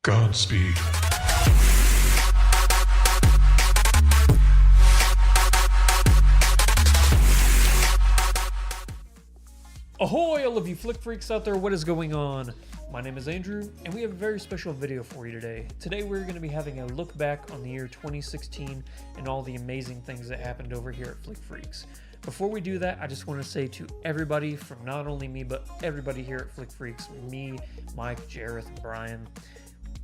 Godspeed. Ahoy, all of you flick freaks out there, what is going on? My name is Andrew, and we have a very special video for you today. Today we're going to be having a look back on the year 2016 and all the amazing things that happened over here at Flick Freaks. Before we do that, I just want to say to everybody, from not only me, but everybody here at Flick Freaks, me, Mike, Jareth, and Brian,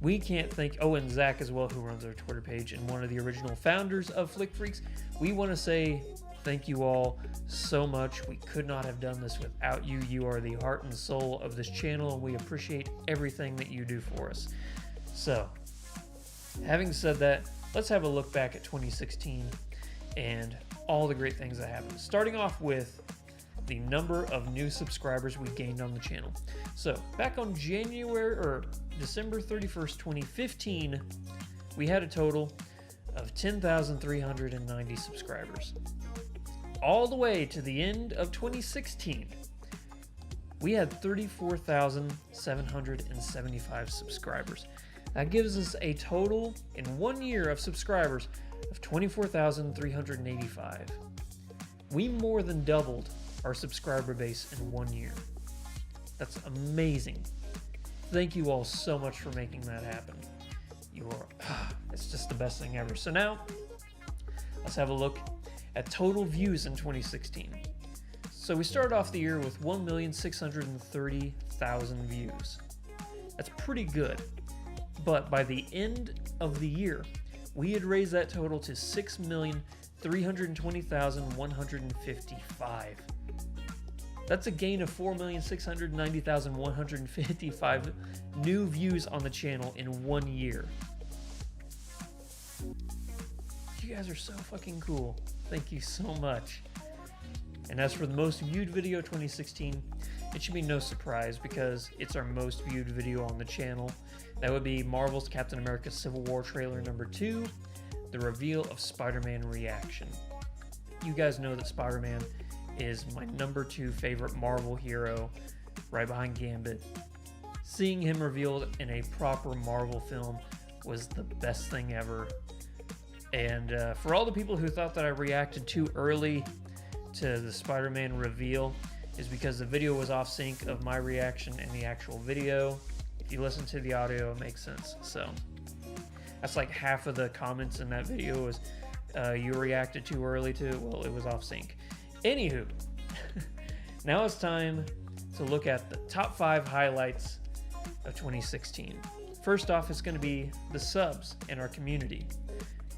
we can't thank, oh, and Zach as well, who runs our Twitter page and one of the original founders of Flick Freaks. We want to say thank you all so much. We could not have done this without you. You are the heart and soul of this channel, and we appreciate everything that you do for us. So, having said that, let's have a look back at 2016 and all the great things that happened. Starting off with the number of new subscribers we gained on the channel. So, back on December 31st, 2015, we had a total of 10,390 subscribers. All the way to the end of 2016, we had 34,775 subscribers. That gives us a total in 1 year of subscribers of 24,385. We more than doubled our subscriber base in 1 year. That's amazing. Thank you all so much for making that happen. It's just the best thing ever. So now, let's have a look at total views in 2016. So we started off the year with 1,630,000 views. That's pretty good. But by the end of the year, we had raised that total to 6,320,155. That's a gain of 4,690,155 new views on the channel in 1 year. You guys are so fucking cool. Thank you so much. And as for the most viewed video 2016, it should be no surprise because it's our most viewed video on the channel. That would be Marvel's Captain America Civil War trailer number 2, the reveal of Spider-Man reaction. You guys know that Spider-Man is my number 2 favorite Marvel hero, right behind Gambit. Seeing him revealed in a proper Marvel film was the best thing ever. And for all the people who thought that I reacted too early to the Spider-Man reveal, is because the video was off sync of my reaction and the actual video. If you listen to the audio, it makes sense. So that's like half of the comments in that video was you reacted too early to it. Well, it was off sync. Anywho, now it's time to look at the top 5 highlights of 2016. First off, it's going to be the subs in our community,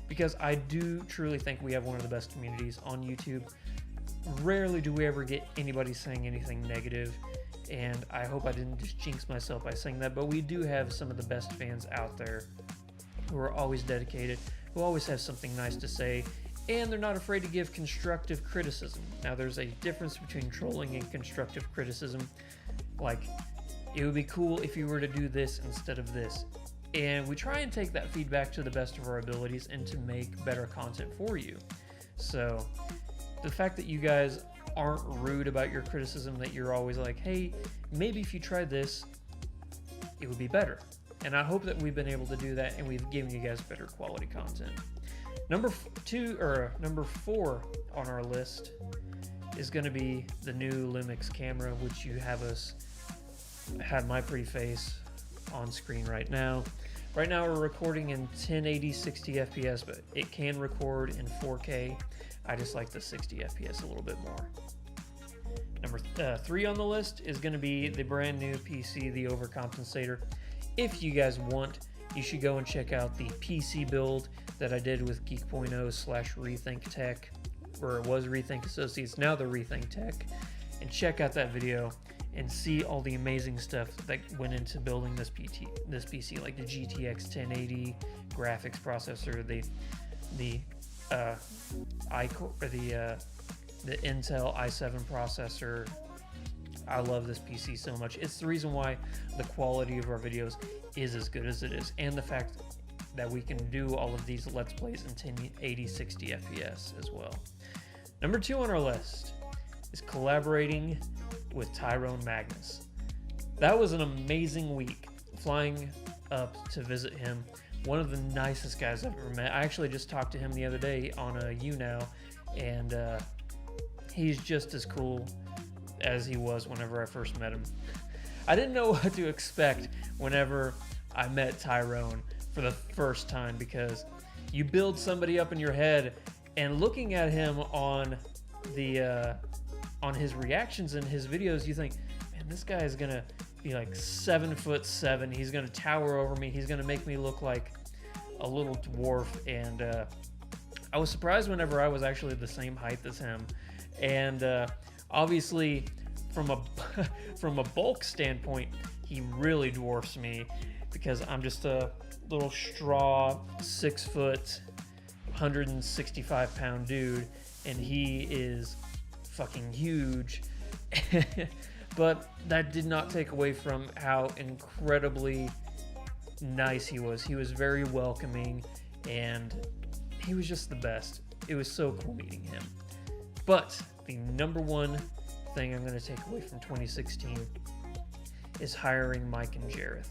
because I do truly think we have one of the best communities on YouTube. Rarely do we ever get anybody saying anything negative, and I hope I didn't just jinx myself by saying that, but we do have some of the best fans out there who are always dedicated, who always have something nice to say, and they're not afraid to give constructive criticism. Now, there's a difference between trolling and constructive criticism. Like, it would be cool if you were to do this instead of this. And we try and take that feedback to the best of our abilities and to make better content for you. So, the fact that you guys aren't rude about your criticism, that you're always like, hey, maybe if you tried this, it would be better. And I hope that we've been able to do that, and we've given you guys better quality content. Number 4 on our list is going to be the new Lumix camera, which you had my pretty face on screen right now. Right now we're recording in 1080 60 FPS, but it can record in 4K. I just like the 60 FPS a little bit more. Number 3 on the list is going to be the brand new PC, the Overcompensator. If you guys want, you should go and check out the PC build that I did with Geek.0/Rethink Tech, or it was Rethink Associates, now the Rethink Tech, and check out that video and see all the amazing stuff that went into building this PC, like the GTX 1080 graphics processor, the Intel i7 processor. I love this PC so much. It's the reason why the quality of our videos is as good as it is, and the fact that we can do all of these Let's Plays in 1080 60 FPS as well. Number 2 on our list is collaborating with Tyrone Magnus. That was an amazing week, flying up to visit him. One of the nicest guys I've ever met. I actually just talked to him the other day on a YouNow, and he's just as cool as he was whenever I first met him. I didn't know what to expect whenever I met Tyrone for the first time, because you build somebody up in your head, and looking at him on the on his reactions in his videos, you think, man, this guy is gonna be like 7'7". He's gonna tower over me. He's gonna make me look like a little dwarf. And I was surprised whenever I was actually the same height as him. And obviously, from a bulk standpoint, he really dwarfs me, because I'm just a little straw 6 foot, 165 pound dude, and he is fucking huge. But that did not take away from how incredibly nice he was. He was very welcoming, and he was just the best. It was so cool meeting him. But the number one thing I'm going to take away from 2016 is hiring Mike and Jareth.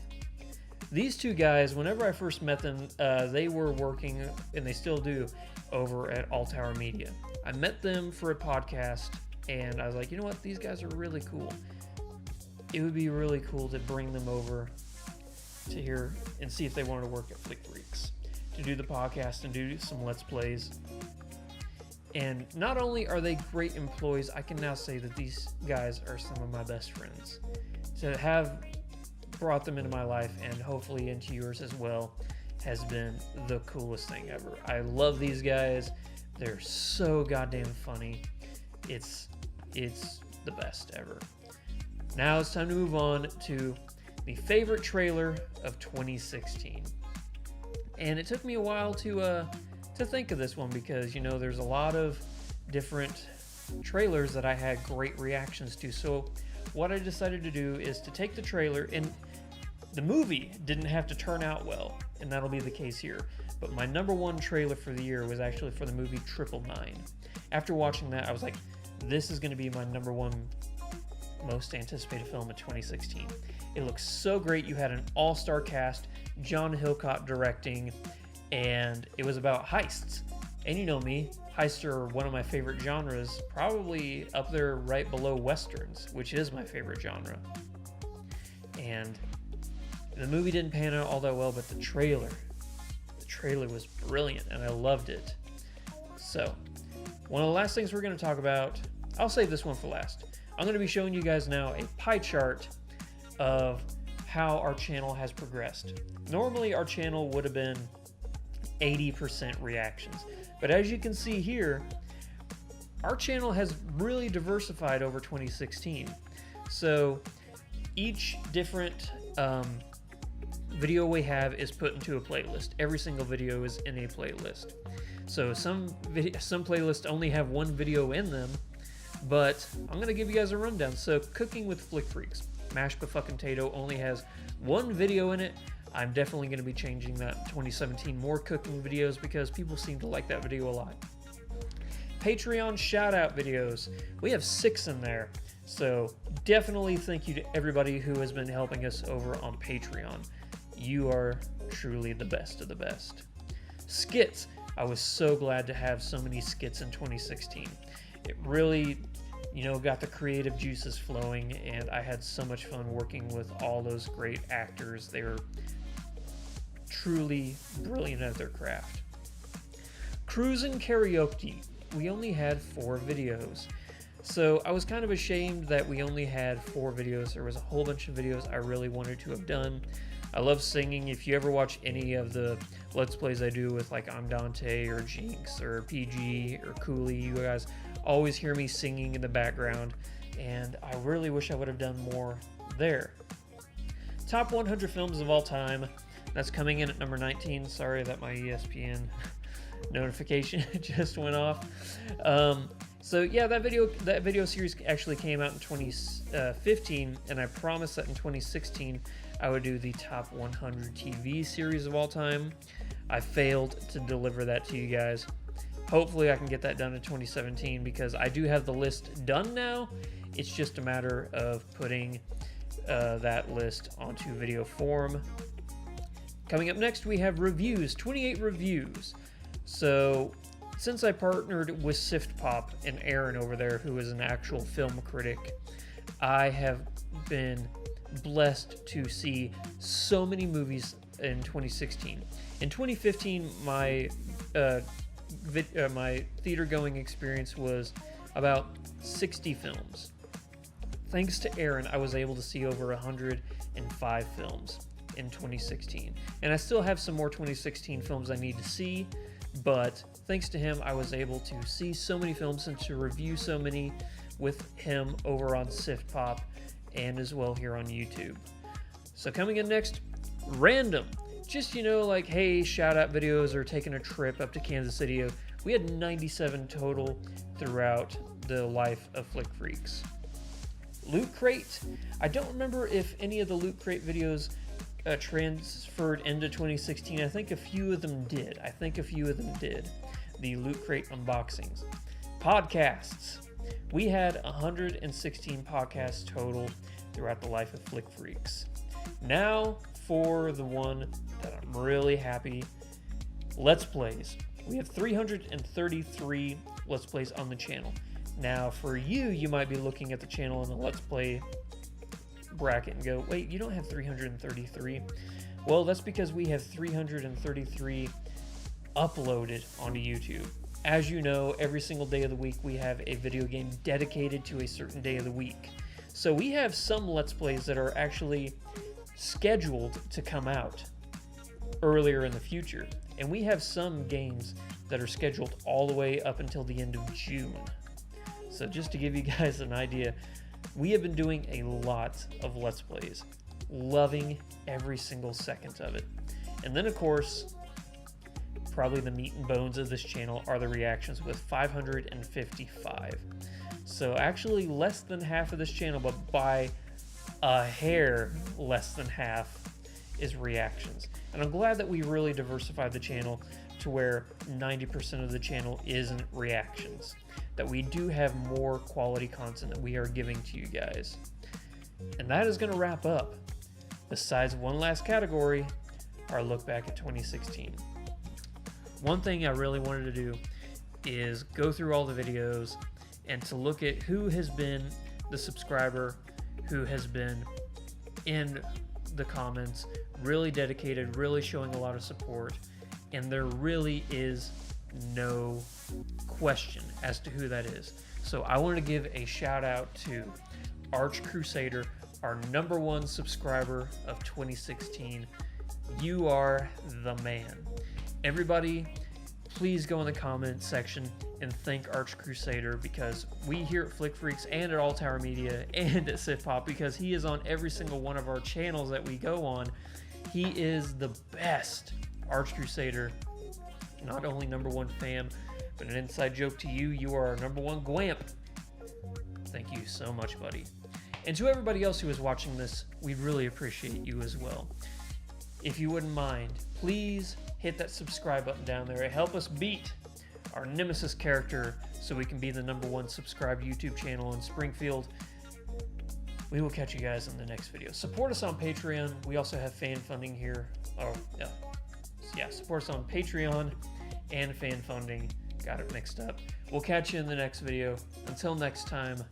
These two guys, whenever I first met them, they were working, and they still do, over at All Tower Media. I met them for a podcast, and I was like, you know what? These guys are really cool. It would be really cool to bring them over to here and see if they wanted to work at Flick Freaks, to do the podcast and do some Let's Plays. And not only are they great employees, I can now say that these guys are some of my best friends. To have brought them into my life, and hopefully into yours as well, has been the coolest thing ever. I love these guys. They're so goddamn funny. It's the best ever. Now it's time to move on to the favorite trailer of 2016. And it took me a while to think of this one, because, you know, there's a lot of different trailers that I had great reactions to. So what I decided to do is to take the trailer, and the movie didn't have to turn out well, and that'll be the case here. But my number one trailer for the year was actually for the movie 999. After watching that, I was like, this is going to be my number one most anticipated film of 2016. It looks so great. You had an all-star cast, John Hillcoat directing, and it was about heists. And you know me, heists are one of my favorite genres, probably up there right below westerns, which is my favorite genre. And the movie didn't pan out all that well, but the trailer was brilliant, and I loved it. So, one of the last things we're going to talk about, I'll save this one for last. I'm going to be showing you guys now a pie chart of how our channel has progressed. Normally, our channel would have been 80% reactions. But as you can see here, our channel has really diversified over 2016. So each different video we have is put into a playlist. Every single video is in a playlist. So some playlists only have one video in them, but I'm going to give you guys a rundown. So Cooking with Flick Freaks, Mashed Potato only has one video in it. I'm definitely going to be changing that in 2017. More cooking videos, because people seem to like that video a lot. Patreon shout out videos. We have 6 in there. So definitely thank you to everybody who has been helping us over on Patreon. You are truly the best of the best. Skits. I was so glad to have so many skits in 2016. It really, you know, got the creative juices flowing, and I had so much fun working with all those great actors. They were truly brilliant at their craft. Cruising Karaoke. We only had 4 videos. So I was kind of ashamed that we only had 4 videos. There was a whole bunch of videos I really wanted to have done. I love singing. If you ever watch any of the Let's Plays I do with, like, I'm Dante or Jinx or PG or Cooley, you guys always hear me singing in the background, and I really wish I would have done more there. Top 100 films of all time. That's coming in at number 19. Sorry that my ESPN notification just went off. So yeah, that video series actually came out in 2015, and I promised that in 2016 I would do the top 100 TV series of all time. I failed to deliver that to you guys. Hopefully I can get that done in 2017, because I do have the list done now. It's just a matter of putting that list onto video form. Coming up next, we have reviews, 28 reviews. So, since I partnered with Sift Pop and Aaron over there, who is an actual film critic, I have been blessed to see so many movies in 2016. In 2015, my theater going experience was about 60 films. Thanks to Aaron, I was able to see over 105 films in 2016. And I still have some more 2016 films I need to see, but thanks to him, I was able to see so many films and to review so many with him over on Sift Pop and as well here on YouTube. So coming in next, random. Just, like, hey, shout out videos or taking a trip up to Kansas City. We had 97 total throughout the life of Flick Freaks. Loot Crate. I don't remember if any of the Loot Crate videos transferred into 2016. I think a few of them did. The Loot Crate unboxings. Podcasts. We had 116 podcasts total throughout the life of Flick Freaks. Now for the one that I'm really happy. Let's Plays. We have 333 Let's Plays on the channel. Now for you might be looking at the channel in the Let's Play bracket and go, wait, you don't have 333. Well, that's because we have 333 uploaded onto YouTube. As you know, every single day of the week we have a video game dedicated to a certain day of the week. So we have some Let's Plays that are actually scheduled to come out earlier in the future. And we have some games that are scheduled all the way up until the end of June. So just to give you guys an idea, we have been doing a lot of Let's Plays, loving every single second of it. And then, of course, probably the meat and bones of this channel are the reactions with 555. So actually less than half of this channel, but by a hair less than half, is reactions. And I'm glad that we really diversified the channel to where 90% of the channel isn't reactions. That we do have more quality content that we are giving to you guys. And that is going to wrap up, besides one last category, our look back at 2016. One thing I really wanted to do is go through all the videos and to look at who has been the subscriber, who has been in the comments, really dedicated, really showing a lot of support, and there really is no question as to who that is. So I want to give a shout out to Arch Crusader, our #1 subscriber of 2016. You are the man. Everybody, please go in the comment section and thank Arch Crusader, because we here at Flick Freaks and at All Tower Media and at Sift Pop, because he is on every single one of our channels that we go on. He is the best. Arch Crusader, not only #1 fan, but an inside joke to you, you are our #1 Gwamp. Thank you so much, buddy. And to everybody else who is watching this, we really appreciate you as well. If you wouldn't mind, please hit that subscribe button down there and help us beat our nemesis character so we can be the #1 subscribed YouTube channel in Springfield. We will catch you guys in the next video. Support us on Patreon. We also have fan funding here. Oh, yeah, support us on Patreon and fan funding. Got it mixed up. We'll catch you in the next video. Until next time,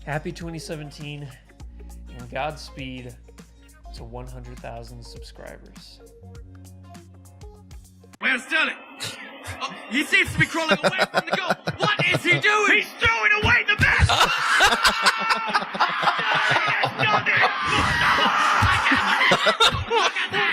happy 2017 and Godspeed to 100,000 subscribers. Where's Sterling? Oh, he seems to be crawling away from the goal. What is he doing? He's throwing away the best! He has done it! Look at that!